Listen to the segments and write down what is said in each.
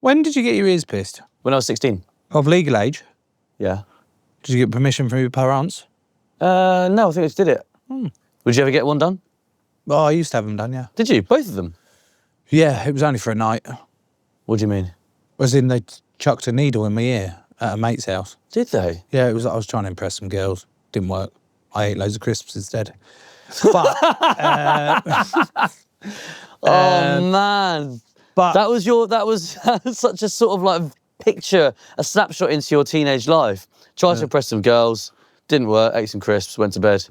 When did you get your ears pierced? When I was 16. Of legal age? Yeah. Did you get permission from your parents? No, I think I just did it. Would you ever get one done? Oh, I used to have them done, yeah. Did you? Both of them? Yeah, it was only for a night. What do you mean? As in, they chucked a needle in my ear at a mate's house. Did they? Yeah, it was. I was trying to impress some girls. Didn't work. I ate loads of crisps instead. But man. But That was such a sort of like picture, a snapshot into your teenage life. Tried to impress some girls, didn't work, ate some crisps, went to bed.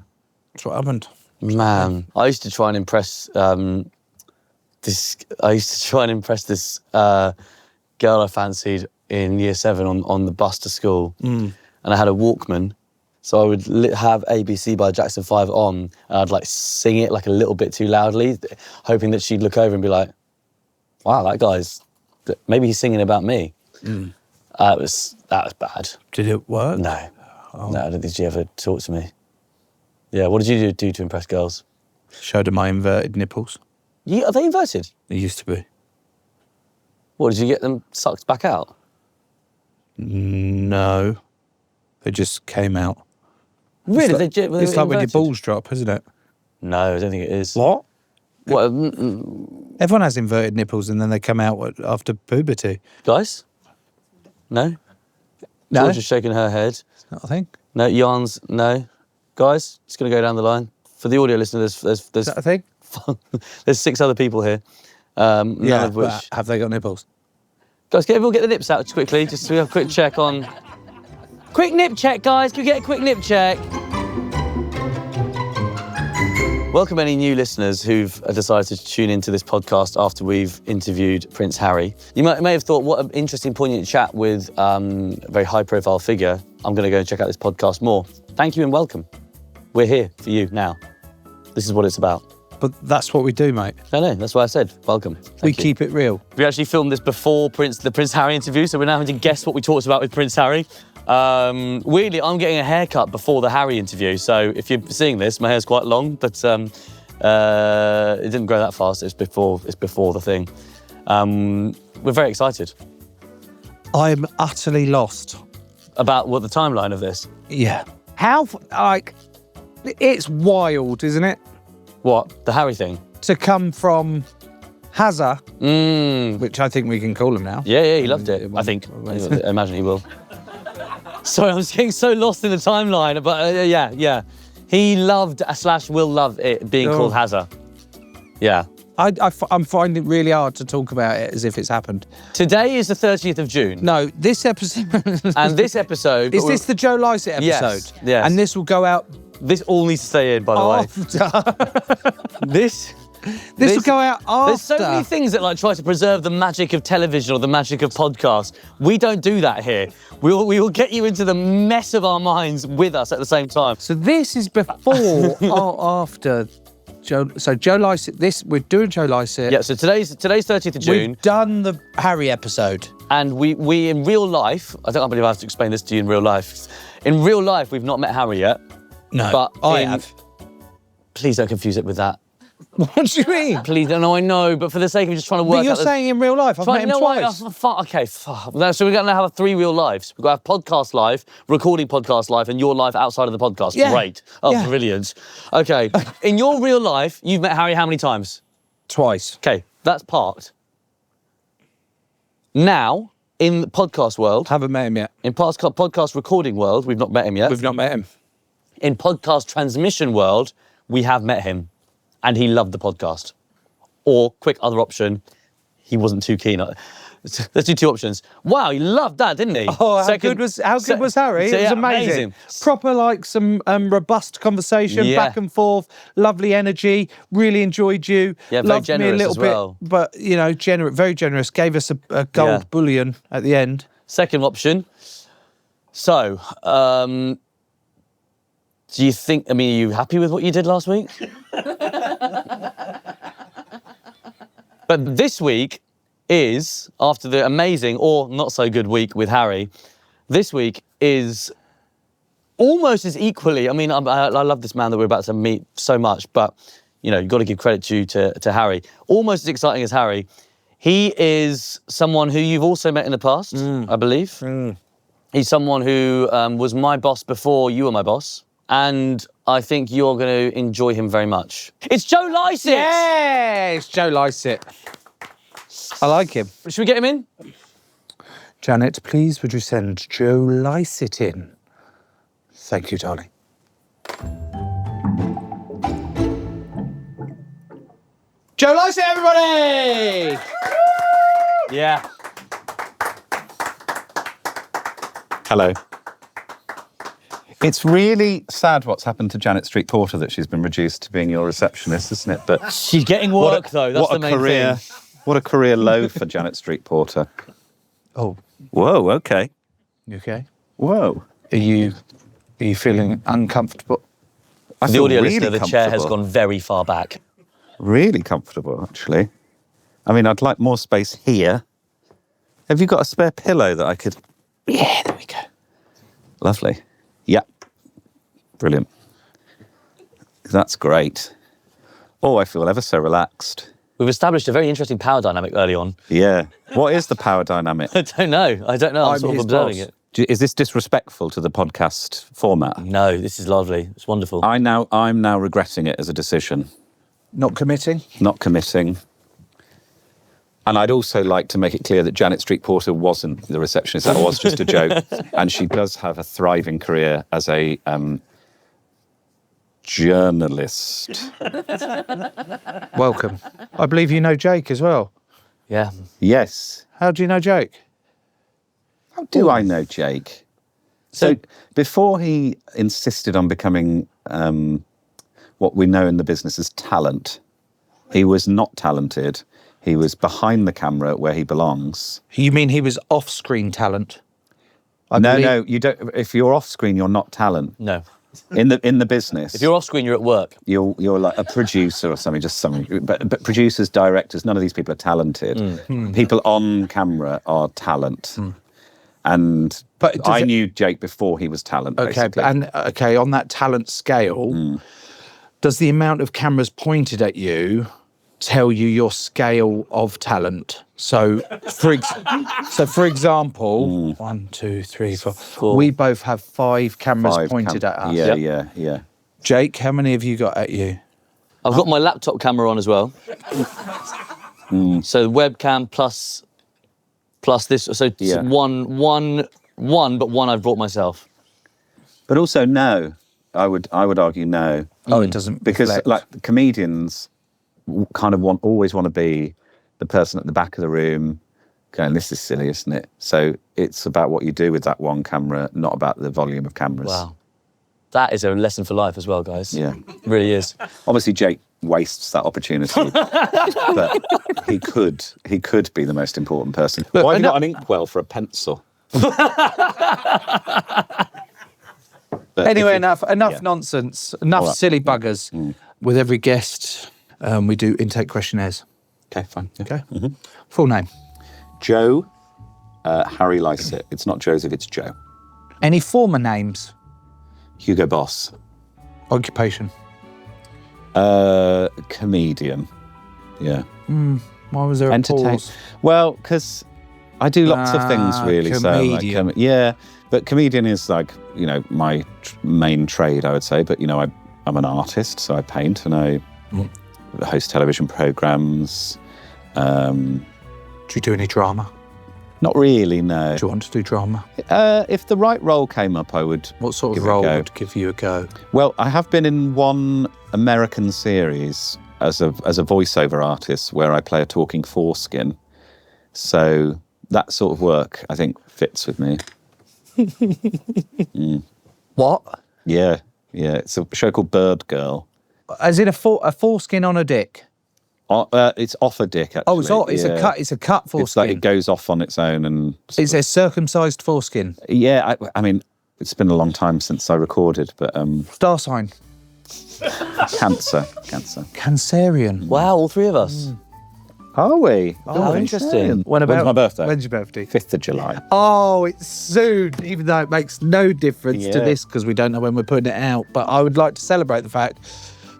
that's what happened. Man, I used to try and impress this girl I fancied in year 7 on the bus to school, and I had a Walkman. So I would have ABC by Jackson 5 on, and I'd like sing it like a little bit too loudly, hoping that she'd look over and be like, wow, maybe he's singing about me. That was bad. Did it work? No, no, I don't think she ever talked to me. Yeah, what did you do to impress girls? Showed her my inverted nipples. Are they inverted? They used to be. What, did you get them sucked back out? No. They just came out. Really? It's like when your balls drop, isn't it? No, I don't think it is. What? What? Everyone has inverted nipples and then they come out after puberty. Guys? No? No? George is shaking her head. Not a thing. No, Jan's, no. Guys, just going to go down the line. For the audio listener, Is that a thing? there's 6 other people here. None of which... but have they got nipples? Guys, can everyone get the nips out just quickly, just so we have a quick check on... Quick nip check, guys. Can we get a quick nip check? Welcome any new listeners who've decided to tune into this podcast after we've interviewed Prince Harry. You may have thought, what an interesting, poignant chat with a very high-profile figure. I'm going to go and check out this podcast more. Thank you and welcome. We're here for you now. This is what it's about. But that's what we do, mate. I know, that's why I said welcome. We keep it real. We actually filmed this before the Prince Harry interview, so we're now having to guess what we talked about with Prince Harry. Weirdly, I'm getting a haircut before the Harry interview, so if you're seeing this, my hair's quite long, but it didn't grow that fast. It's before the thing. We're very excited. I'm utterly lost. About what the timeline of this? Yeah. It's wild, isn't it? What? The Harry thing? To come from Hazza, which I think we can call him now. Yeah, he loved it, I think. I imagine he will. Sorry, I'm just getting so lost in the timeline, but yeah. He loved / will love it being called Hazza. Yeah. I'm finding it really hard to talk about it as if it's happened. Today is the 30th of June. No, this episode... And this episode... Is this the Joe Lycett episode? Yes. And this will go out... This all needs to stay in, by the way. This will go out after. There's so many things that try to preserve the magic of television or the magic of podcasts. We don't do that here. We will get you into the mess of our minds with us at the same time. So this is before or after Joe. So Joe Lycett. We're doing Joe Lycett. Yeah. So today's 30th of June. We've done the Harry episode. And we in real life, I believe I have to explain this to you in real life. In real life, we've not met Harry yet. No, but I have. Please don't confuse it with that. What do you mean? Please, no, I know, but for the sake of just trying to work out... But you're saying in real life, I've met him twice. Okay, fuck. So we're going to have 3 real lives. We've got to have podcast life, recording podcast life, and your life outside of the podcast. Yeah. Great. Oh, brilliant. Okay, in your real life, you've met Harry how many times? Twice. Okay, that's parked. Now, in the podcast world... Haven't met him yet. In podcast recording world, we've not met him yet. We've not met him. In podcast transmission world, we have met him, and he loved the podcast. Or, quick other option, he wasn't too keen. Let's do 2 options. Wow, he loved that, didn't he? Oh, how good was Harry? It was amazing. Proper, some robust conversation, back and forth, lovely energy, really enjoyed you. Yeah, very loved generous me a little as well. bit, but, very generous. Gave us a gold bullion at the end. Second option. So, do you think, are you happy with what you did last week? But this week is, after the amazing or not so good week with Harry, this week is almost as equally, I love this man that we're about to meet so much, but, you've got to give credit to Harry. Almost as exciting as Harry He is someone who you've also met in the past, I believe. He's someone who was my boss before you were my boss. And I think you're going to enjoy him very much. It's Joe Lycett! Yeah, it's Joe Lycett. I like him. Should we get him in? Janet, please would you send Joe Lycett in? Thank you, darling. Joe Lycett, everybody! Yeah. Hello. It's really sad what's happened to Janet Street Porter, that she's been reduced to being your receptionist, isn't it? But she's getting work, though. That's the main thing. What a career low for Janet Street Porter. Oh. Whoa, okay. You okay? Whoa. Are you feeling uncomfortable? For the audio listener, the chair has gone very far back. Really comfortable, actually. I mean, I'd like more space here. Have you got a spare pillow that I could... Yeah, there we go. Lovely. Yeah. Brilliant. That's great. Oh, I feel ever so relaxed. We've established a very interesting power dynamic early on. Yeah. What is the power dynamic? I don't know. I'm sort of observing it. Is this disrespectful to the podcast format? No, this is lovely. It's wonderful. I'm now regretting it as a decision. Not committing? Not committing. And I'd also like to make it clear that Janet Street Porter wasn't the receptionist. That was just a joke. And she does have a thriving career as a journalist. Welcome. I believe you know Jake as well. Yeah. Yes. How do you know Jake? How do I know Jake? So before he insisted on becoming what we know in the business as talent, he was not talented. He was behind the camera where he belongs. You mean he was off-screen talent? No, you don't. If you're off-screen, you're not talent. No. In the business. If you're off-screen, you're at work. You're like a producer or something, just something. But producers, directors, none of these people are talented. People on camera are talent. And I knew Jake before he was talent, basically. On that talent scale, does the amount of cameras pointed at you tell you your scale of talent? So, for example, 1, 2, 3, 4. We both have 5 cameras pointed at us. Yeah. Jake, how many have you got at you? I've got my laptop camera on as well. So webcam plus this. So one, but one I've brought myself. But also no. I would argue no. Oh, it doesn't because reflect. Like comedians kind of always want to be the person at the back of the room going, this is silly, isn't it? So it's about what you do with that one camera, not about the volume of cameras. Wow. That is a lesson for life as well, guys. Yeah. It really is. Obviously, Jake wastes that opportunity, but he could be the most important person. Look, why have you got an inkwell for a pencil? Anyway, enough nonsense, enough silly buggers. With every guest, we do intake questionnaires. Okay, fine. Yeah. Okay. Full name? Joe Harry Lycett. It's not Joseph, it's Joe. Any former names? Hugo Boss. Occupation? Comedian. Yeah. Why was there a pause? Well, because I do lots of things, really. Comedian. So, but comedian is like, my main trade, I would say. But, I'm an artist, so I paint and I host television programmes. Do you do any drama? Not really, no. Do you want to do drama? If the right role came up, I would. What sort of role would give you a go? Well, I have been in one American series as a voiceover artist where I play a talking foreskin. So that sort of work, I think, fits with me. What? Yeah. It's a show called Bird Girl. As in a foreskin on a dick? It's off a dick, actually. It's a cut foreskin. It's like it goes off on its own and... It's a circumcised foreskin? Yeah, I mean, it's been a long time since I recorded, but... Star sign? Cancer. Cancerian. Wow, all three of us. Are we? Oh, interesting. When's my birthday? When's your birthday? 5th of July. Oh, it's soon, even though it makes no difference to this because we don't know when we're putting it out. But I would like to celebrate the fact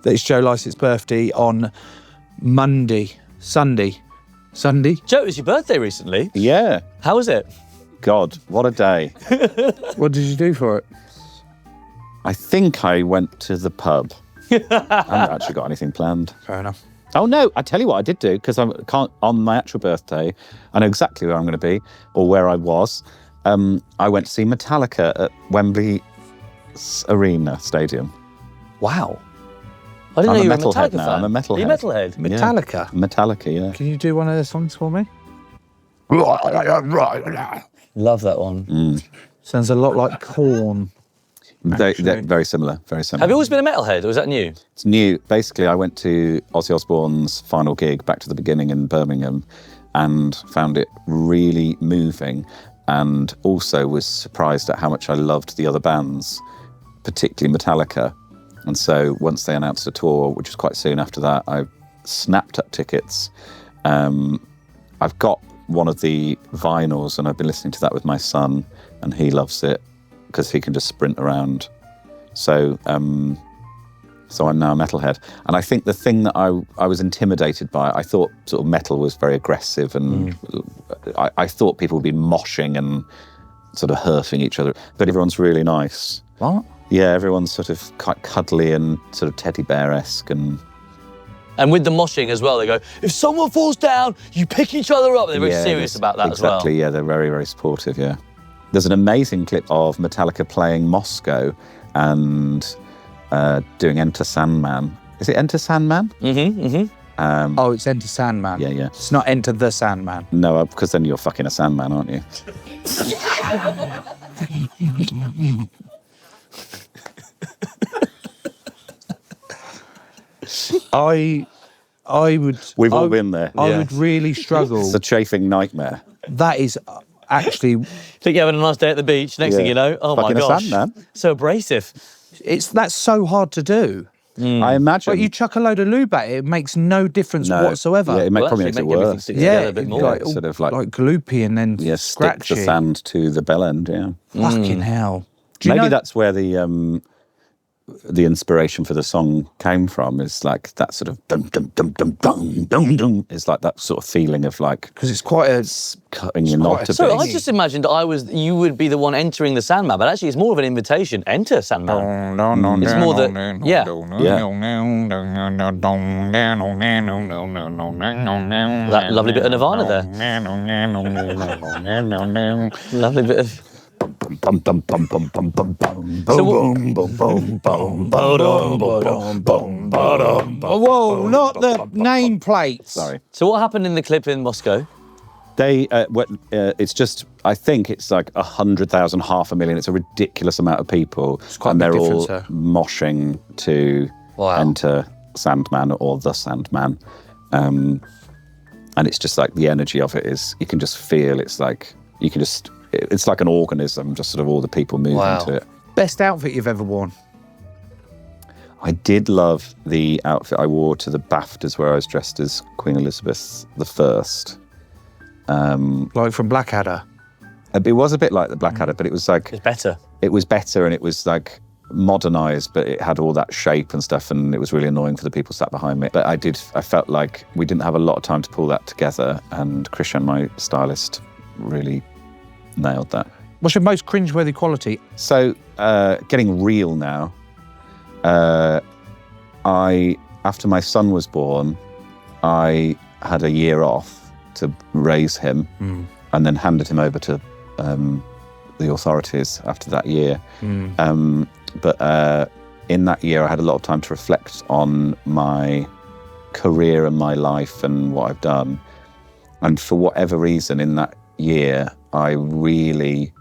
that it's Joe Lycett's birthday on Sunday, Sunday. Joe, it was your birthday recently. Yeah. How was it? God, what a day. What did you do for it? I think I went to the pub. I haven't actually got anything planned. Fair enough. Oh, no, I tell you what I did do, because I can't, on my actual birthday, I know exactly where I'm going to be, or where I was. I went to see Metallica at Wembley Arena Stadium. Wow. I didn't know you were a Metallica now. fan. I'm a metalhead. Are you a metalhead? Metallica? Yeah. Metallica, yeah. Can you do one of their songs for me? Love that one. Sounds a lot like Korn. They're very similar, very similar. Have you always been a metalhead, or was that new? It's new. Basically, I went to Ozzy Osbourne's final gig, Back to the Beginning in Birmingham, and found it really moving, and also was surprised at how much I loved the other bands, particularly Metallica. And so once they announced a tour, which was quite soon after that, I snapped up tickets. I've got one of the vinyls, and I've been listening to that with my son, and he loves it because he can just sprint around. So so I'm now a metalhead. And I think the thing that I was intimidated by, I thought sort of metal was very aggressive, and I thought people would be moshing and sort of hurting each other. But everyone's really nice. What? Yeah, everyone's sort of quite cuddly and sort of teddy bear-esque. And with the moshing as well, they go, if someone falls down, you pick each other up. They're very serious about that as well. Exactly, yeah, they're very, very supportive, yeah. There's an amazing clip of Metallica playing Moscow and doing Enter Sandman. Is it Enter Sandman? Oh, it's Enter Sandman. Yeah, yeah. It's not Enter the Sandman. No, because then you're fucking a Sandman, aren't you? I would... We've all been there. I would really struggle. It's a chafing nightmare. That is actually... Think you're having a nice day at the beach, next thing you know, oh Fucking my a gosh. Sandman. So abrasive. That's so hard to do. I imagine. Like you chuck a load of lube at it, it makes no difference whatsoever. Yeah, it Well, probably actually makes it make everything worse. stick together a bit more. like, sort of like gloopy and then stick scratchy. the sand to the bell end, yeah. Fucking hell. Do you Maybe know- that's where the inspiration for the song came from, is like that sort of dum dum dum dum dum dum dum. It's like that sort of feeling of like, because it's quite a... cutting your knob to So I bits. just imagined you would be the one entering the Sandman, but actually it's more of an invitation. Enter Sandman. It's more that, that lovely bit of Nirvana there. Lovely bit of... Bum, bum, bum, bum, bum, bum, bum, So boom, boom, boom, boom, boom, boom, boom. Whoa, not the nameplates. Sorry. So what happened in the clip in Moscow? They, it's just, I think it's like 100,000, 500,000. It's a ridiculous amount of people. quite a and big they're all difference, moshing to Enter Sandman or the Sandman. And it's just like the energy of it is, you can just feel, it's like an organism, just sort of all the people moving to it. Best outfit you've ever worn? I did love the outfit I wore to the BAFTAs, where I was dressed as Queen Elizabeth I. Like from Blackadder? It was a bit like the Blackadder, but it was like... It's better. It was better, and it was like modernised, but it had all that shape and stuff, and it was really annoying for the people sat behind me. But I felt like we didn't have a lot of time to pull that together, and Christian, my stylist, really nailed that. What's your most cringeworthy quality? So, getting real now, after my son was born, I had a year off to raise him and then handed him over to the authorities after that year. But in that year, I had a lot of time to reflect on my career and my life and what I've done. And for whatever reason, in that year, I really,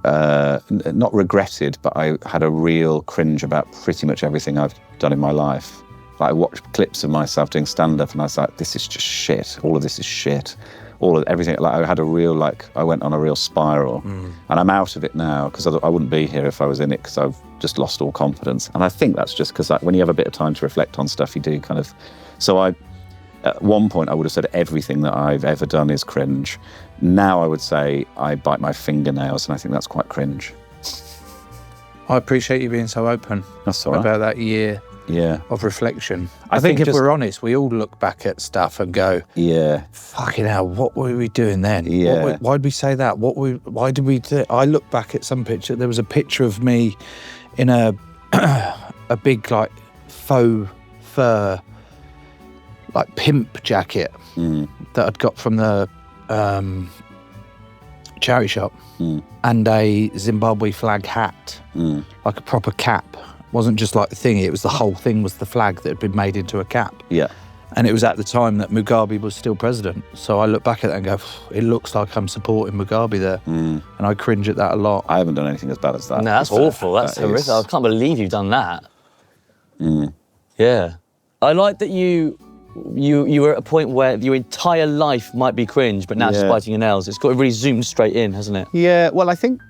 not regretted, but I had a real cringe about pretty much everything I've done in my life. Like, I watched clips of myself doing stand-up, and I was like, this is just shit. All of this is shit. Everything, like, I had a real, like, I went on a real spiral. And I'm out of it now, because I wouldn't be here if I was in it, because I've just lost all confidence. And I think that's just because, like, when you have a bit of time to reflect on stuff, you do kind of... So at one point, I would have said everything that I've ever done is cringe. Now I would say I bite my fingernails, and I think that's quite cringe. I appreciate you being so open That's all right. about that year. Yeah. of reflection. I I think think if just- we're honest, we all look back at stuff and go, Yeah. fucking hell, what were we doing then? Yeah. Why'd we say that? Why did we do? I look back at some picture. There was a picture of me in a a big like faux fur like pimp jacket that I'd got from the charity shop, and a Zimbabwe flag hat, like a proper cap. It wasn't just like the thingy, it was the whole thing was the flag that had been made into a cap. Yeah. And it was at the time that Mugabe was still president. So I look back at that and go, it looks like I'm supporting Mugabe there. And I cringe at that a lot. I haven't done anything as bad as that. No, that's awful. That's That horrific. is- I can't believe you've done that. Yeah. I like that you were at a point where your entire life might be cringe, but now it's just Yeah. biting your nails. It's got really zoomed straight in, hasn't it? Yeah, well, I think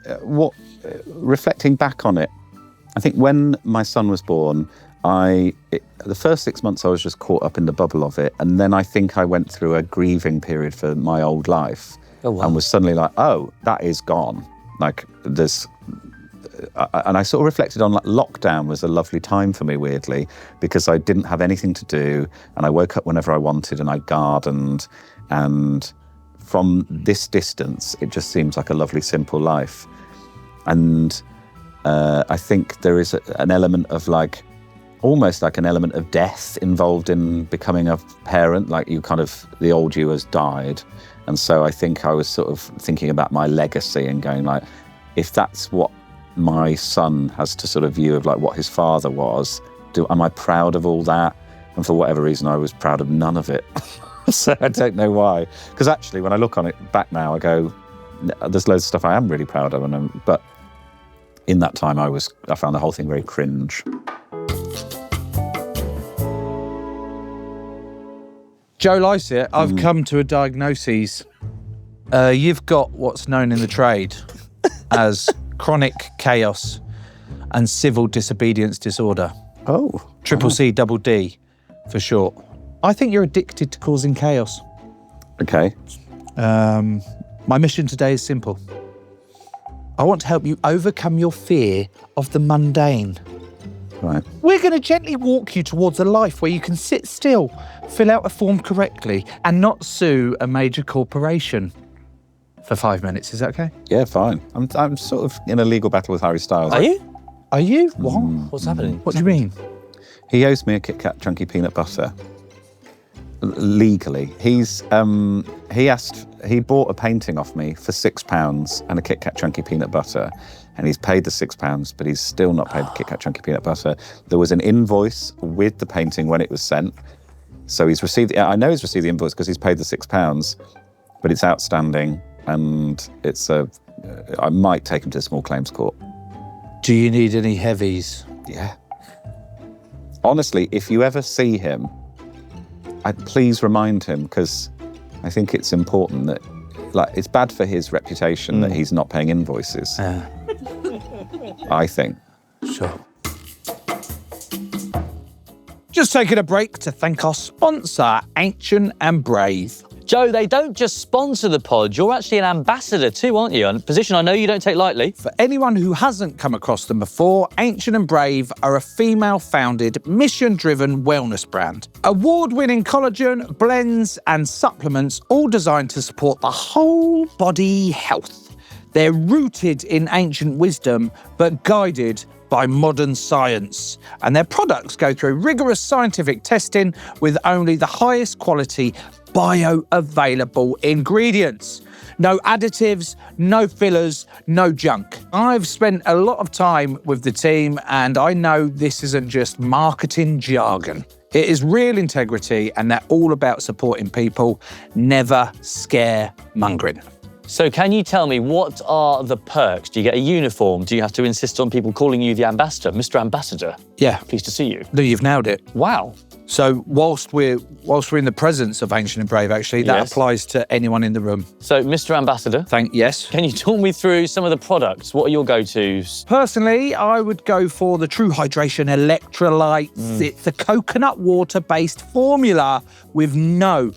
reflecting back on it, I think when my son was born, the first 6 months I was just caught up in the bubble of it, and then I think I went through a grieving period for my old life, and was suddenly like, oh, that is gone. Like there's, and I sort of reflected on like lockdown was a lovely time for me, weirdly, because I didn't have anything to do, and I woke up whenever I wanted, and I gardened, and from this distance, it just seems like a lovely, simple life. And I think there is an element of like, almost like an element of death involved in becoming a parent, like you kind of, the old you has died. And so I think I was sort of thinking about my legacy and going like, if that's what my son has to sort of view of like what his father was, am I proud of all that? And for whatever reason, I was proud of none of it. So I don't know why. Because actually, when I look on it back now, I go, there's loads of stuff I am really proud of. But in that time, I found the whole thing very cringe. Joe Lycett, I've come to a diagnosis. You've got what's known in the trade as chronic chaos and civil disobedience disorder. Oh. Triple C, double D for short. I think you're addicted to causing chaos. Okay. My mission today is simple. I want to help you overcome your fear of the mundane. Right. We're going to gently walk you towards a life where you can sit still, fill out a form correctly, and not sue a major corporation for 5 minutes. Is that okay? Yeah, fine. I'm sort of in a legal battle with Harry Styles. Are you? Are you? What? What's happening? What do you mean? He owes me a Kit Kat chunky peanut butter. Legally. He bought a painting off me for £6 and a Kit Kat chunky peanut butter. And he's paid the £6, but he's still not paid the Kit Kat chunky peanut butter. There was an invoice with the painting when it was sent. So he's received, I know he's received the invoice because he's paid the £6, but it's outstanding. And I might take him to the small claims court. Do you need any heavies? Yeah. Honestly, if you ever see him, please remind him, because I think it's important that, like, it's bad for his reputation that he's not paying invoices. I think. Sure. Just taking a break to thank our sponsor, Ancient and Brave. Joe, they don't just sponsor the pod, you're actually an ambassador too, aren't you? A position I know you don't take lightly. For anyone who hasn't come across them before, Ancient and Brave are a female-founded, mission-driven wellness brand. Award-winning collagen, blends and supplements, all designed to support the whole body health. They're rooted in ancient wisdom, but guided by modern science. And their products go through rigorous scientific testing with only the highest quality bioavailable ingredients. No additives, no fillers, no junk. I've spent a lot of time with the team and I know this isn't just marketing jargon. It is real integrity and they're all about supporting people, never scaremongering. So can you tell me, what are the perks? Do you get a uniform? Do you have to insist on people calling you the ambassador? Mr. Ambassador, Yeah, pleased to see you. no, you've nailed it. Wow. So whilst we're in the presence of Ancient and Brave, actually, that Yes. applies to anyone in the room. So, Mr. Ambassador, Yes. can you talk me through some of the products? What are your go-tos? Personally, I would go for the True Hydration Electrolytes. It's a coconut water-based formula with no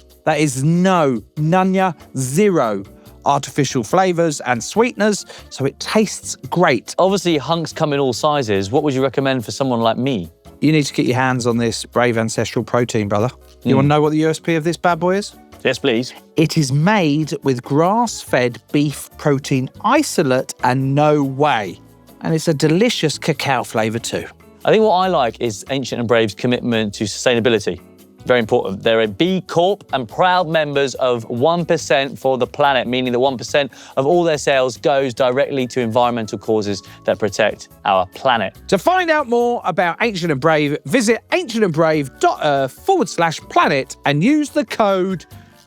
zero artificial flavours and sweeteners, so it tastes great. Obviously, hunks come in all sizes. What would you recommend for someone like me? You need to get your hands on this Brave Ancestral protein, brother. You want to know what the USP of this bad boy is? Yes, please. It is made with grass-fed beef protein isolate and no whey. And it's a delicious cacao flavour too. I think what I like is Ancient and Brave's commitment to sustainability. Very important. They're a B Corp and proud members of 1% for the planet, meaning that 1% of all their sales goes directly to environmental causes that protect our planet. To find out more about Ancient and Brave, visit ancientandbrave.earth/planet and use the code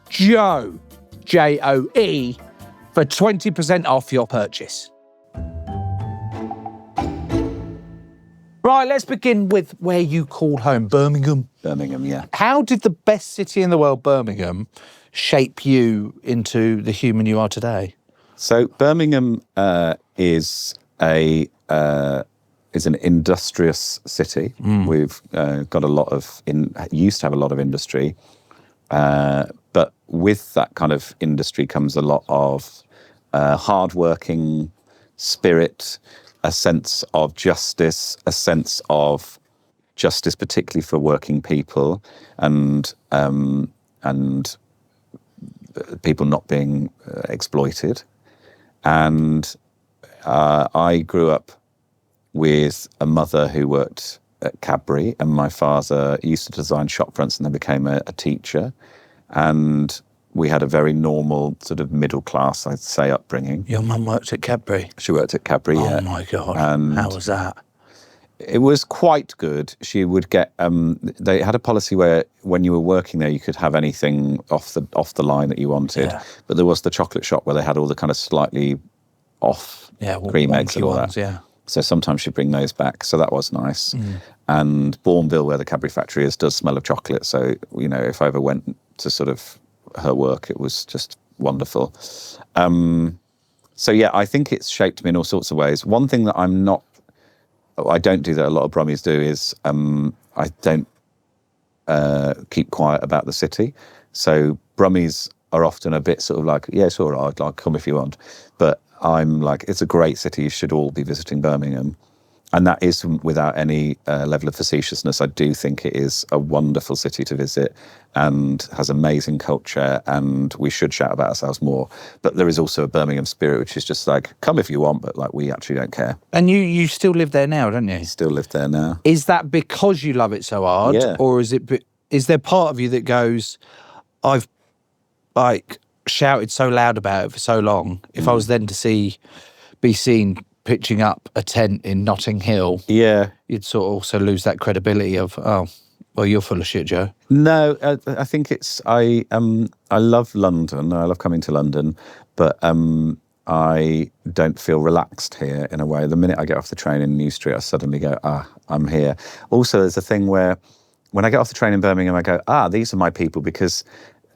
JOE, J-O-E, for 20% off your purchase. Right, let's begin with where you call home, Birmingham. Birmingham, yeah. How did the best city in the world, Birmingham, shape you into the human you are today? So Birmingham is an industrious city. We've got a lot of used to have a lot of industry, but with that kind of industry comes a lot of hardworking spirit, a sense of justice, particularly for working people, and people not being exploited. And I grew up with a mother who worked at Cadbury, and my father used to design shop fronts and then became a teacher. And we had a very normal sort of middle class, I'd say, upbringing. Your mum worked at Cadbury? She worked at Cadbury, yeah. Oh my God, And how was that? it was quite good. She would get, they had a policy where when you were working there, you could have anything off the line that you wanted. Yeah. But there was the chocolate shop where they had all the kind of slightly off cream eggs and all that. Yeah. So sometimes she'd bring those back. So that was nice. And Bourneville, where the Cadbury factory is, does smell of chocolate. So, you know, if I ever went to sort of her work, it was just wonderful. So yeah, I think it's shaped me in all sorts of ways. One thing that I don't do that a lot of Brummies do is I don't keep quiet about the city. So Brummies are often a bit sort of like, yeah, it's all right, like, come if you want. But I'm like, it's a great city, you should all be visiting Birmingham. And that is without any level of facetiousness. I do think it is a wonderful city to visit and has amazing culture, and we should shout about ourselves more. But there is also a Birmingham spirit, which is just like, come if you want, but like, we actually don't care. And you still live there now, don't you? Still live there now. Is that because you love it so hard? Yeah. Or is there part of you that goes, I've like shouted so loud about it for so long, if I was then to be seen pitching up a tent in Notting Hill, Yeah. you'd sort of also lose that credibility of, oh, well, you're full of shit, Joe. No, I think it's, I love London. I love coming to London, but I don't feel relaxed here in a way. The minute I get off the train in New Street, I suddenly go, I'm here. Also, there's a thing where when I get off the train in Birmingham, I go, these are my people, because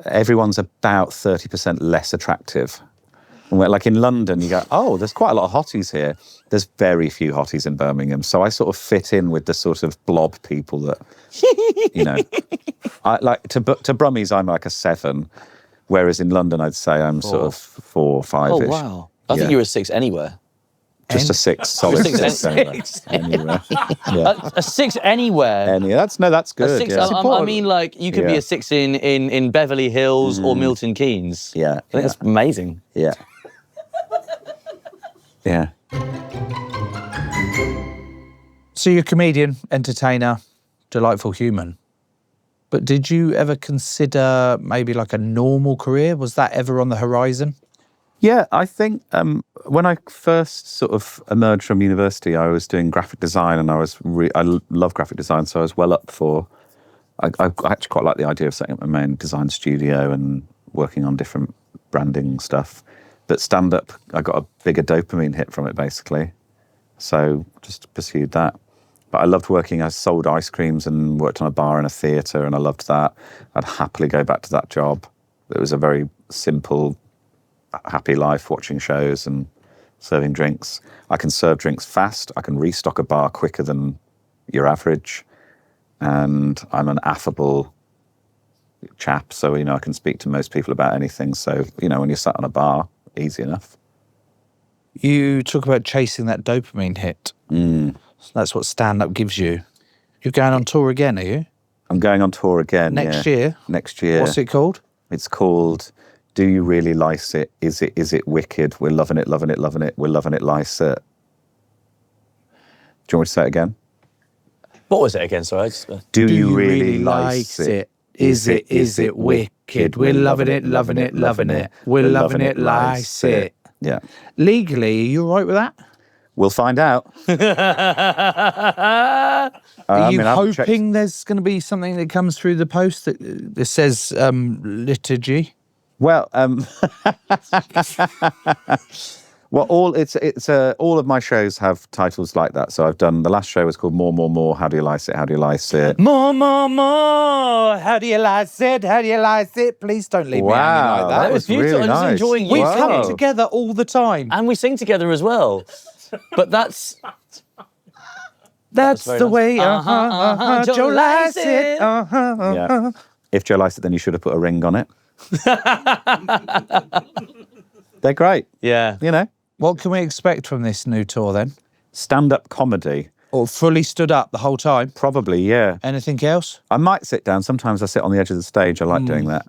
everyone's about 30% less attractive. Where, like in London, you go, there's quite a lot of hotties here. There's very few hotties in Birmingham. So I sort of fit in with the sort of blob people that, you know, I like to Brummies, I'm like a 7. Whereas in London, I'd say I'm sort of 4 or 5-ish. Oh, wow. I think you were a 6 anywhere. Just a 6, solid 6 anywhere. Yeah. A 6 anywhere. That's good. A 6, yeah. I mean, like, you could be a 6 in Beverly Hills or Milton Keynes. Yeah. I think that's amazing. Yeah. Yeah. So you're a comedian, entertainer, delightful human. But did you ever consider maybe like a normal career? Was that ever on the horizon? Yeah, I think when I first sort of emerged from university, I was doing graphic design, and I love graphic design, so I was well up for. I actually quite like the idea of setting up my own design studio and working on different branding stuff. But stand-up, I got a bigger dopamine hit from it, basically. So just pursued that. But I loved working. I sold ice creams and worked on a bar and a theatre, and I loved that. I'd happily go back to that job. It was a very simple, happy life, watching shows and serving drinks. I can serve drinks fast. I can restock a bar quicker than your average. And I'm an affable chap, so, you know, I can speak to most people about anything. So, you know, when you're sat on a bar, easy enough. You talk about chasing that dopamine hit. That's what stand-up gives you. You're going on tour again, are you? I'm going on tour again. Next year? Next year. What's it called? It's called Do You Really Lycett? Is it wicked? We're loving it, loving it, loving it. We're loving it, Lycett. Do you want me to say it again? What was it again? Sorry. Do you really Lycett? Is it wicked? We're loving it, loving it, loving it. We're loving it, Lycett. Yeah. Legally, are you all right with that? We'll find out. Are you hoping there's going to be something that comes through the post that says liturgy? Well, well, all of my shows have titles like that. So I've done, the last show was called More, More, More. How do you Lycett? How do you Lycett? More, more, more. How do you Lycett? How do you Lycett? Please don't leave me hanging like that. That was beautiful. really I was nice. enjoying We you. come together all the time. And we sing together as well. But that's That's very the nice. way. Joe Lycett. Yeah. If Joe Lycett, then you should have put a ring on it. They're great. yeah. You know, What can we expect from this new tour then? stand-up comedy. Or fully stood up the whole time? Probably, yeah. Anything else? I might sit down. Sometimes I sit on the edge of the stage. I like doing that.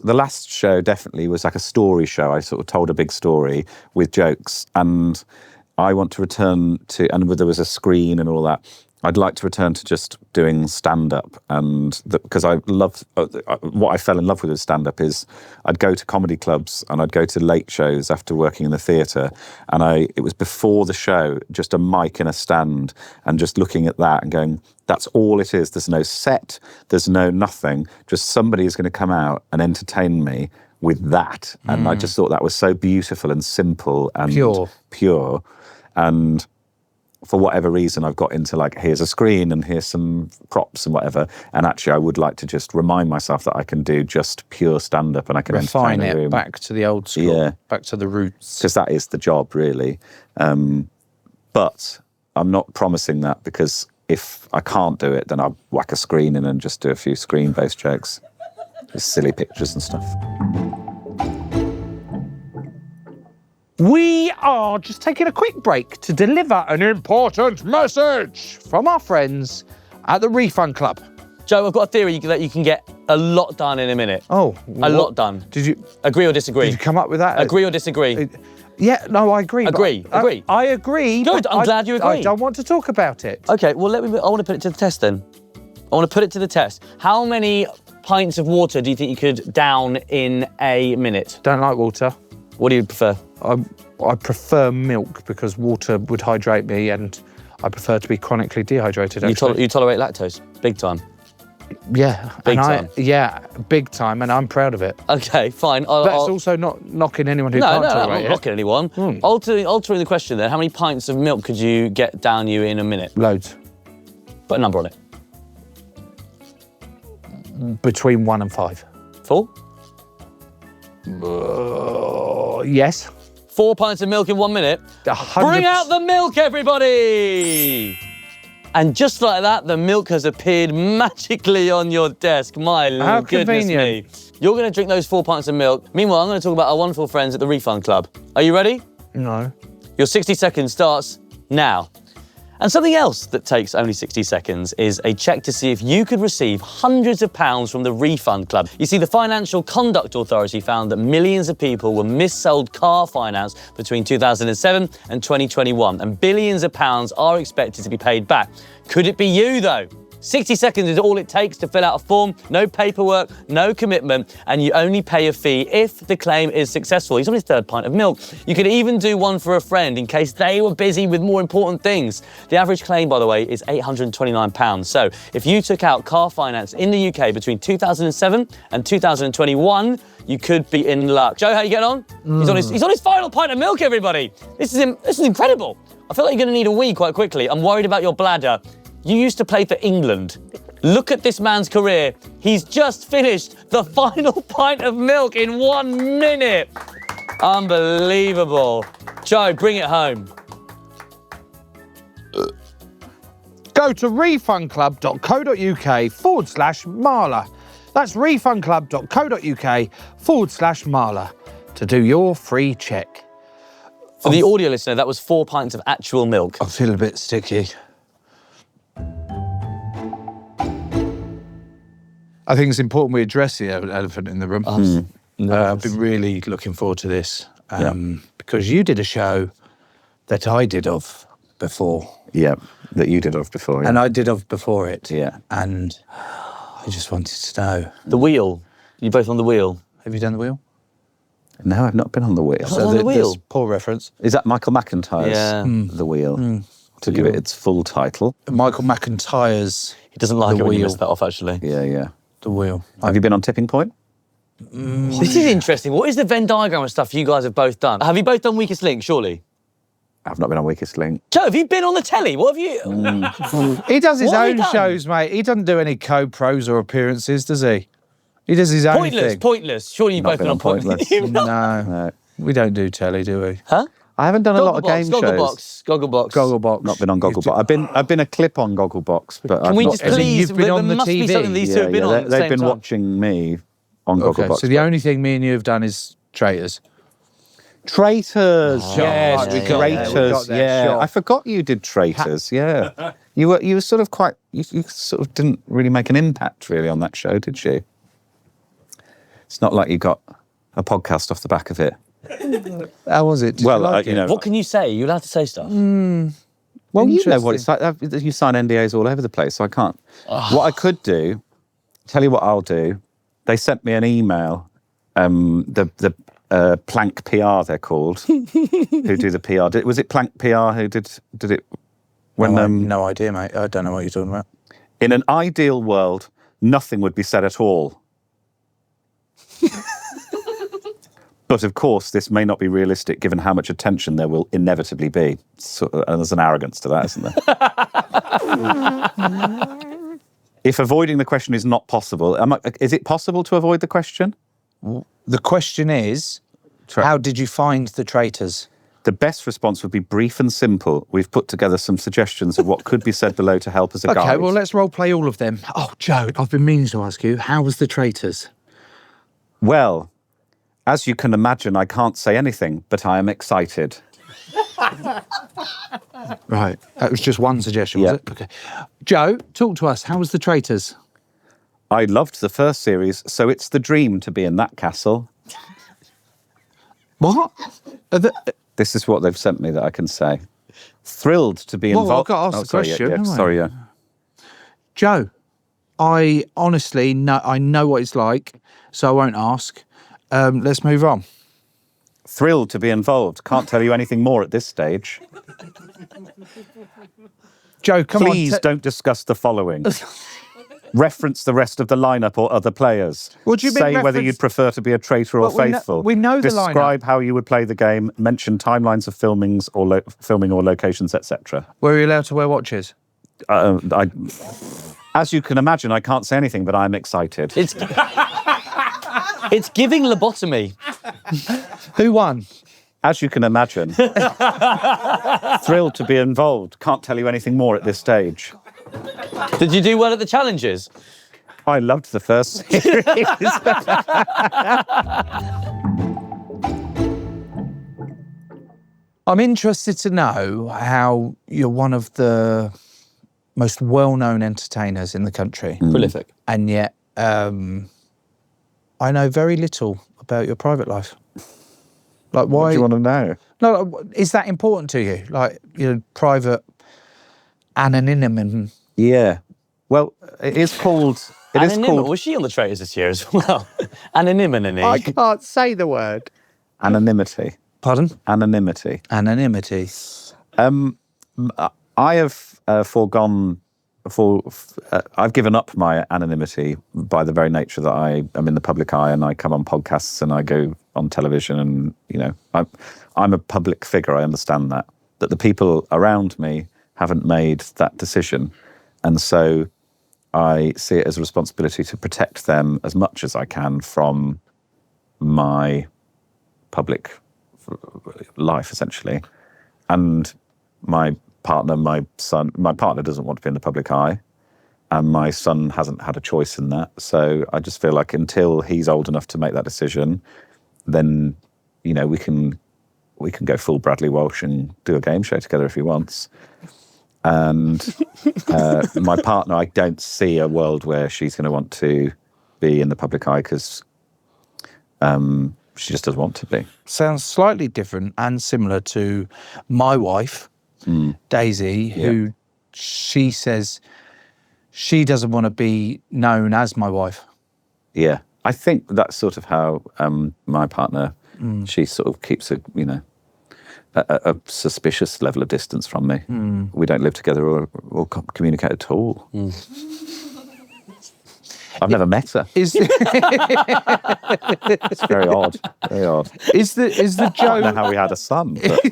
The last show definitely was like a story show. I sort of told a big story with jokes, and I want to return to, and there was a screen and all that. I'd like to return to just doing stand-up, and because I love what I fell in love with stand-up is I'd go to comedy clubs and I'd go to late shows after working in the theatre, and it was before the show, just a mic in a stand, and just looking at that and going, that's all it is. There's no set, there's no nothing. Just somebody is going to come out and entertain me with that, and I just thought that was so beautiful and simple and pure, and for whatever reason, I've got into like, here's a screen and here's some props and whatever. And actually, I would like to just remind myself that I can do just pure stand-up and I can refine entertain a room. it back to the old school, back to the roots. Because that is the job, really. But I'm not promising that, because if I can't do it, then I'll whack a screen in and just do a few screen-based jokes. Just silly pictures and stuff. We are just taking a quick break to deliver an important message from our friends at the Refund Club. Joe, I've got a theory that you can get a lot done in a minute. Oh, a lot done. Did you agree or disagree? Did you come up with that? Agree or disagree? Yeah, no, I agree. Agree. Agree. I agree. Good. I'm glad you agree. I don't want to talk about it. Okay. Well, I want to put it to the test then. I want to put it to the test. How many pints of water do you think you could down in a minute? Don't like water. What do you prefer? I prefer milk because water would hydrate me, and I prefer to be chronically dehydrated. You tolerate lactose, big time. Yeah, big time. Big time, and I'm proud of it. Okay, fine. That's also not knocking anyone who can't tolerate it. I'm not knocking anyone. Altering the question then, how many pints of milk could you get down you in a minute? Loads. Put a number on it. Between 1 and 5. 4? Yes. 4 pints of milk in 1 minute. 100%. Bring out the milk, everybody! And just like that, the milk has appeared magically on your desk. My goodness me. You're going to drink those 4 pints of milk. Meanwhile, I'm going to talk about our wonderful friends at the Refund Club. Are you ready? No. Your 60 seconds starts now. And something else that takes only 60 seconds is a check to see if you could receive hundreds of pounds from the Refund Club. You see, the Financial Conduct Authority found that millions of people were mis-sold car finance between 2007 and 2021, and billions of pounds are expected to be paid back. Could it be you, though? 60 seconds is all it takes to fill out a form, no paperwork, no commitment, and you only pay a fee if the claim is successful. He's on his 3rd pint of milk. You could even do one for a friend in case they were busy with more important things. The average claim, by the way, is £829. So if you took out car finance in the UK between 2007 and 2021, you could be in luck. Joe, how you getting on? He's on his final pint of milk, everybody. This is incredible. I feel like you're going to need a wee quite quickly. I'm worried about your bladder. You used to play for England. Look at this man's career. He's just finished the final pint of milk in 1 minute. Unbelievable. Joe, bring it home. Go to refundclub.co.uk/Marler. That's refundclub.co.uk/Marler to do your free check. For the audio listener, that was 4 pints of actual milk. I feel a bit sticky. I think it's important we address the elephant in the room. I've been really looking forward to this because you did a show that I did of before. Yeah, that you did of before. Yeah. And I did of before it. Yeah. And I just wanted to know. The wheel. You both on the wheel? Have you done the wheel? No, I've not been on the wheel. So on the wheel? Poor reference. Is that Michael McIntyre's Yeah. The Wheel? To give it its full title. Michael McIntyre's He doesn't like The it when you Wheel. miss that off, actually. Yeah. The Wheel. Have you been on Tipping Point? This is interesting. What is the Venn diagram of stuff you guys have both done? Have you both done Weakest Link, surely? I've not been on Weakest Link. Joe, have you been on the telly? What have you... He does his What have you own done? shows, mate. He doesn't do any co-pros or appearances, does he? He does his own thing. Pointless. Surely you've Not both been been on on Pointless. Pointless. You've not- No, we don't do telly, do we? Huh? I haven't done a lot of game shows. Gogglebox. Gogglebox. Not been on Gogglebox. I've been a clip on Gogglebox, but Can I've we not just As in please... you've been on there the must be TV? something these two have been on at the they've same been time. watching me on Okay, Gogglebox. so the only thing me and you have done is Traitors. Traitors. Yes, right, we got there, we Traitors. got there, Yeah, sure. I forgot you did Traitors. Yeah, you were sort of quite. You sort of didn't really make an impact really on that show, did you? It's not like you got a podcast off the back of it. How was it? Did Well, you like you it? know. What can you say? You're allowed to say stuff. Well, you know what it's like. You sign NDAs all over the place, so I can't. What I could do, tell you what I'll do. They sent me an email. The Plank PR, they're called, who do the PR. Was it Plank PR who did it? When no idea, mate. I don't know what you're talking about. in an ideal world, nothing would be said at all. But of course, this may not be realistic given how much attention there will inevitably be. And there's an arrogance to that, isn't there? If avoiding the question is not possible, is it possible to avoid the question? The question is, how did you find the Traitors? The best response would be brief and simple. We've put together some suggestions of what could be said below to help as a guide. Okay, well, let's role play all of them. Oh, Joe, I've been meaning to ask you, how was the Traitors? Well, as you can imagine, I can't say anything, but I am excited. Right, that was just one suggestion, was Yeah. it? Okay. Joe, talk to us. How was the Traitors? I loved the first series, so it's the dream to be in that castle. What? This is what they've sent me that I can say. Thrilled to be Well, involved. I've got to ask the question, haven't I? Sorry, yeah. Joe, I honestly I know what it's like, so I won't ask. Let's move on. Thrilled to be involved. Can't tell you anything more at this stage. Joe, come Please on. don't discuss the following. Reference the rest of the lineup or other players. What do you mean Say whether reference- you'd prefer to be a traitor or Well, we know- faithful. we know the Describe how you would play the game. Mention timelines of filming or locations, etc. Were you allowed to wear watches? As you can imagine, I can't say anything, but I'm excited. It's giving lobotomy. Who won? As you can imagine. Thrilled to be involved. Can't tell you anything more at this stage. Did you do well at the challenges? I loved the first series. I'm interested to know how you're one of the most well-known entertainers in the country, Prolific. and yet I know very little about your private life. Like, why? What do you want to know? No, is that important to you? Like, private anonymity. Yeah. Well, it is called... It is Anonymity. called Was she on the Traitors this year as well? Anonymity. can't say the word. anonymity. Pardon? Anonymity. Anonymity. I have foregone... I've given up my anonymity by the very nature that I am in the public eye and I come on podcasts and I go on television and, I'm a public figure, I understand that. That the people around me haven't made that decision. And so I see it as a responsibility to protect them as much as I can from my public life, essentially. And my partner doesn't want to be in the public eye, and my son hasn't had a choice in that. So I just feel like until he's old enough to make that decision, then, we can we can go full Bradley Walsh and do a game show together if he wants. And my partner, I don't see a world where she's going to want to be in the public eye because she just doesn't want to be. Sounds slightly different and similar to my wife, Daisy, who she says she doesn't want to be known as my wife. Yeah, I think that's sort of how my partner, she sort of keeps a suspicious level of distance from me. We don't live together or communicate at all. I've never met her. It's very odd. Very odd. Is the Joe? I don't know how we had a son. But...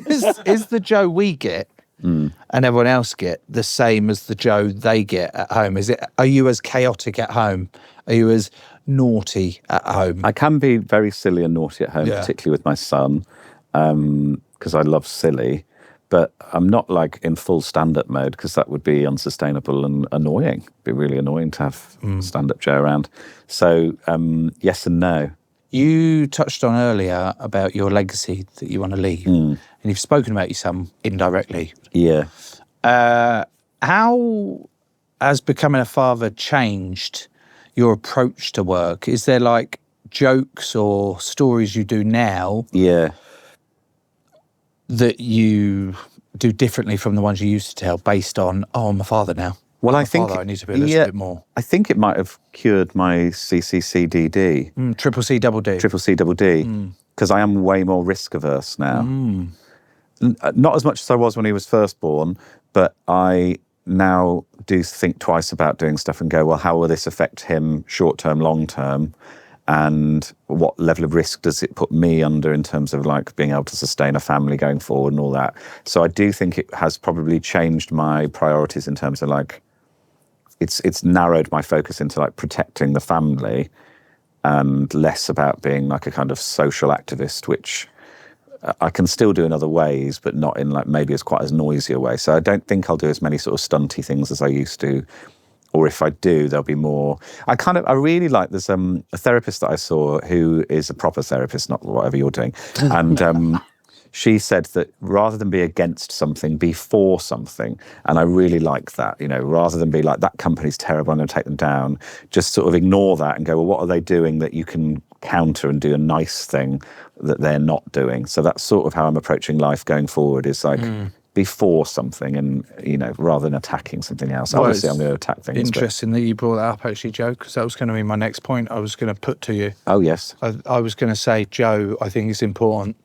is the Joe we get and everyone else get the same as the Joe they get at home? Are you as chaotic at home? Are you as naughty at home? I can be very silly and naughty at home, particularly with my son, because I love silly. But I'm not like in full stand-up mode because that would be unsustainable and annoying. It'd be really annoying to have stand-up Joe around. So yes and no. You touched on earlier about your legacy that you want to leave, and you've spoken about your son indirectly. Yeah. How has becoming a father changed your approach to work? Is there like jokes or stories you do now? Yeah. That you do differently from the ones you used to tell based on, I'm a father now. Well, I need to be a little bit more. I think it might have cured my CCCDD. Triple C double D. Triple C double D. Because I am way more risk averse now. Not as much as I was when he was first born, but I now do think twice about doing stuff and go, well, how will this affect him short term, long term? And what level of risk does it put me under in terms of like being able to sustain a family going forward and all that? So I do think it has probably changed my priorities in terms of like, it's narrowed my focus into like protecting the family and less about being like a kind of social activist, which I can still do in other ways, but not in like maybe as quite as noisy a way. So I don't think I'll do as many sort of stunty things as I used to. Or if I do, there'll be more. I really like, there's a therapist that I saw who is a proper therapist, not whatever you're doing. And she said that rather than be against something, be for something. And I really like that, rather than be like, that company's terrible, I'm going to take them down. Just sort of ignore that and go, well, what are they doing that you can counter and do a nice thing that they're not doing? So that's sort of how I'm approaching life going forward, is like, be for something and, rather than attacking something else. Well, obviously I'm going to attack things. Interesting that you brought that up actually, Joe, because that was going to be my next point I was going to put to you. Oh, yes. I was going to say, Joe, I think it's important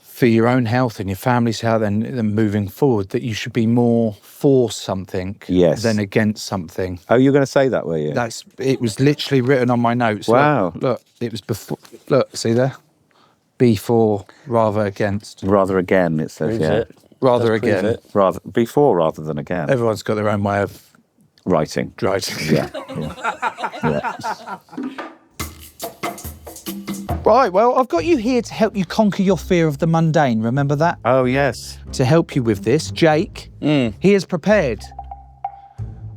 for your own health and your family's health and moving forward that you should be more for something than against something. Oh, you're going to say that, were you? It was literally written on my notes. Wow. Look, it was before. Look, see there? Before, rather against. Rather again, it says, Rather again. Rather before rather than again. Everyone's got their own way of writing. Yeah. Right, well, I've got you here to help you conquer your fear of the mundane. Remember that? Oh, yes. To help you with this, Jake, he has prepared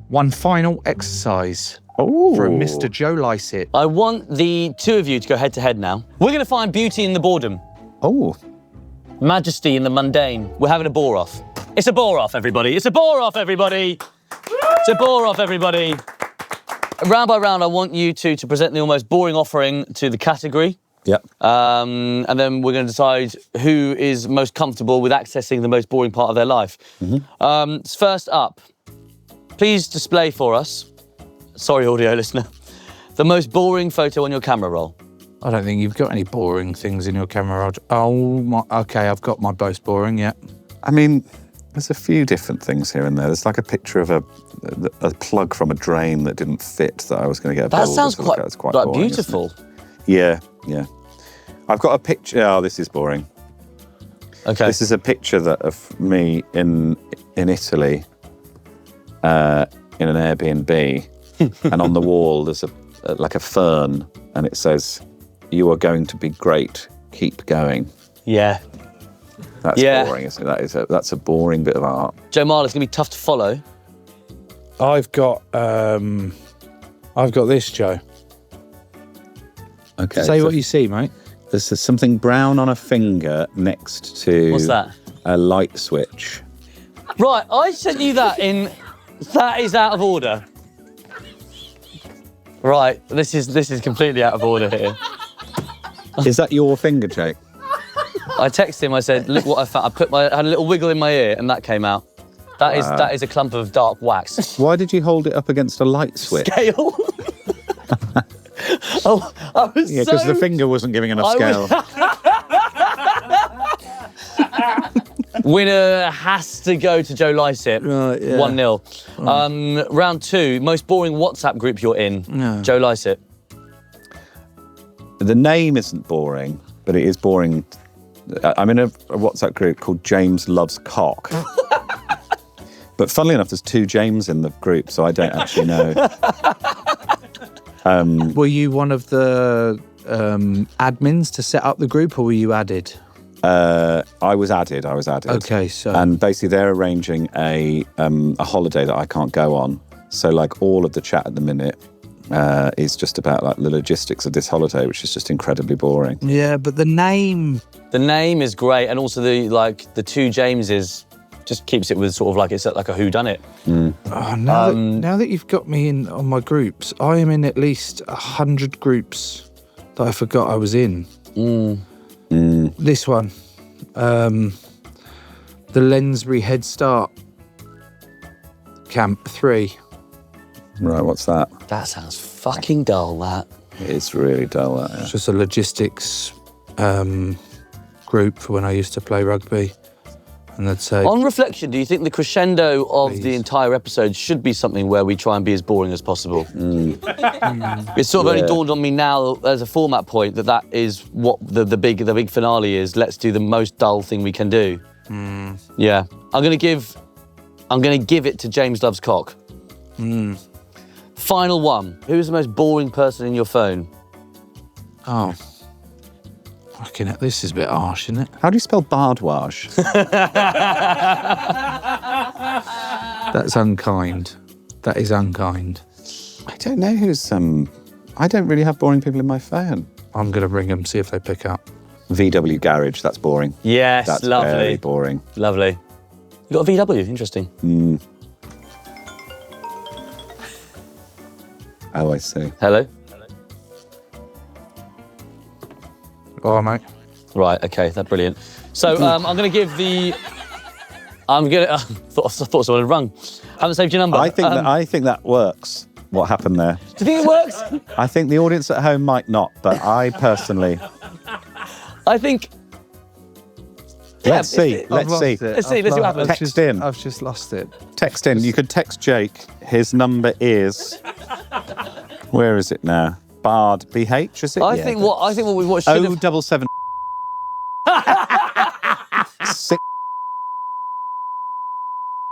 one final exercise from Mr. Joe Lycett. I want the two of you to go head to head now. We're going to find beauty in the boredom. Oh. Majesty in the mundane. We're having a bore off. It's a bore off, everybody. It's a bore off, everybody. It's a bore off, everybody. Round by round, I want you two to present the almost boring offering to the category. Yep. And then we're going to decide who is most comfortable with accessing the most boring part of their life. First up, please display for us, sorry audio listener, the most boring photo on your camera roll. I don't think you've got any boring things in your camera roll. Oh, okay, I've got my most boring, yeah. I mean, there's a few different things here and there. There's like a picture of a plug from a drain that didn't fit that I was going to get. That sounds quite boring, beautiful. Yeah. I've got a picture. Oh, this is boring. Okay. This is a picture of me in Italy, in an Airbnb, and on the wall there's a fern, and it says, "You are going to be great. Keep going." Yeah. That's boring, isn't it? That's a boring bit of art. Joe Marler, it's going to be tough to follow. I've got this, Joe. Okay. Say what you see, mate. There's something brown on a finger next to... What's that? A light switch. Right, I sent you that in... That is out of order. Right, this is completely out of order here. Is that your finger, Jake? I texted him, I said, look what I found. I had a little wiggle in my ear and that came out. That is a clump of dark wax. Why did you hold it up against a light switch? Scale. Oh, I was because the finger wasn't giving enough scale. Winner has to go to Joe Lycett. Right, yeah. 1-0. Round 2, most boring WhatsApp group you're in. No. Joe Lycett. The name isn't boring, but it is boring. I'm in a WhatsApp group called James Loves Cock. But funnily enough, there's 2 James in the group, so I don't actually know. Were you one of the admins to set up the group, or were you added? I was added. Okay, so... And basically they're arranging a holiday that I can't go on. So like all of the chat at the minute is just about like the logistics of this holiday, which is just incredibly boring. Yeah, but the name... The name is great, and also the 2 Jameses just keeps it with sort of like, it's like a whodunit. Oh, now that you've got me in on my groups, I am in at least 100 groups that I forgot I was in. This one, the Lensbury Head Start Camp 3. Right, what's that? That sounds fucking dull, that. It's really dull, that, yeah. It's just a logistics group for when I used to play rugby. And they'd say... On reflection, do you think the crescendo of Please. the entire episode should be something where we try and be as boring as possible? It's sort of only dawned on me now as a format point that is what the big finale is. Let's do the most dull thing we can do. Yeah, I'm gonna give it to James Loves Cock. Final one. Who's the most boring person in your phone? Oh. Fucking hell, this is a bit harsh, isn't it? How do you spell Bhardwaj? That's unkind. That is unkind. I don't know who's... I don't really have boring people in my phone. I'm going to ring them, see if they pick up. VW Garage, that's boring. Yes, That's lovely. very boring. Lovely. You got a VW, interesting. Oh, I see. Hello? Oh, mate. Right, okay, that's brilliant. So I'm going to give the... I thought someone had rung. Haven't saved your number. I think that works, what happened there. Do you think it works? I think the audience at home might not, but I personally... I think... Let's see. Let's see what happens. Text in. I've just lost it. Text in. You could text Jake. His number is... Where is it now? Bard BH, is it? I think what we watched should have... 077 6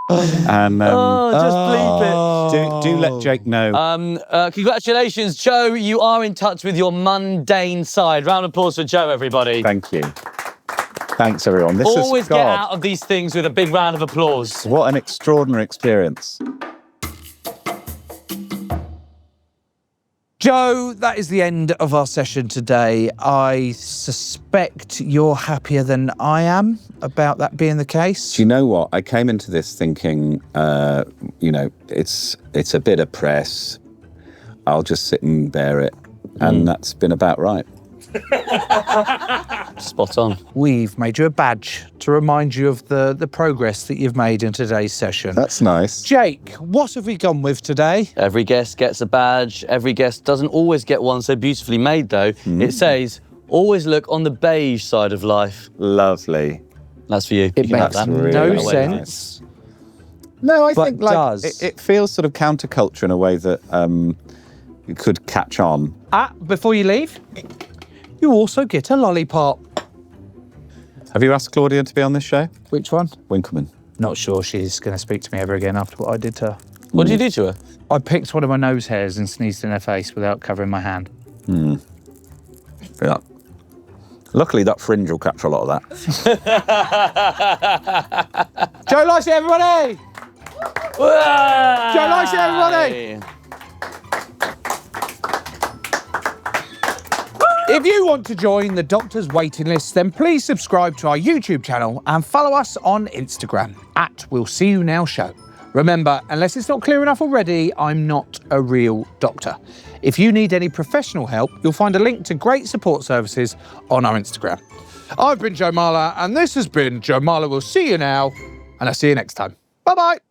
and just bleep it. do let Jake know. Congratulations, Joe. You are in touch with your mundane side. Round of applause for Joe, everybody. Thank you. Thanks, everyone. This Always is get out of these things with a big round of applause. What an extraordinary experience. Joe, that is the end of our session today. I suspect you're happier than I am about that being the case. Do you know what? I came into this thinking, it's a bit of press. I'll just sit and bear it. And that's been about right. Spot on. We've made you a badge to remind you of the progress that you've made in today's session. That's nice. Jake, what have we gone with today? Every guest gets a badge. Every guest doesn't always get one so beautifully made, though. It says, always look on the beige side of life. Lovely. That's for you. It You can have makes that. really no nice. sense. No, I But think like does. it feels sort of counterculture in a way that you could catch on. Before you leave, you also get a lollipop. Have you asked Claudia to be on this show? Which one? Winkleman. Not sure she's going to speak to me ever again after what I did to her. What did you do to her? I picked one of my nose hairs and sneezed in her face without covering my hand. Yeah. Luckily, that fringe will capture a lot of that. Joe Lycett, everybody! Joe Lycett, everybody! If you want to join the doctor's waiting list, then please subscribe to our YouTube channel and follow us on Instagram at We'll See You Now Show. Remember, unless it's not clear enough already, I'm not a real doctor. If you need any professional help, you'll find a link to great support services on our Instagram. I've been Joe Marler, and this has been Joe Marler Will See You Now, and I'll see you next time. Bye-bye.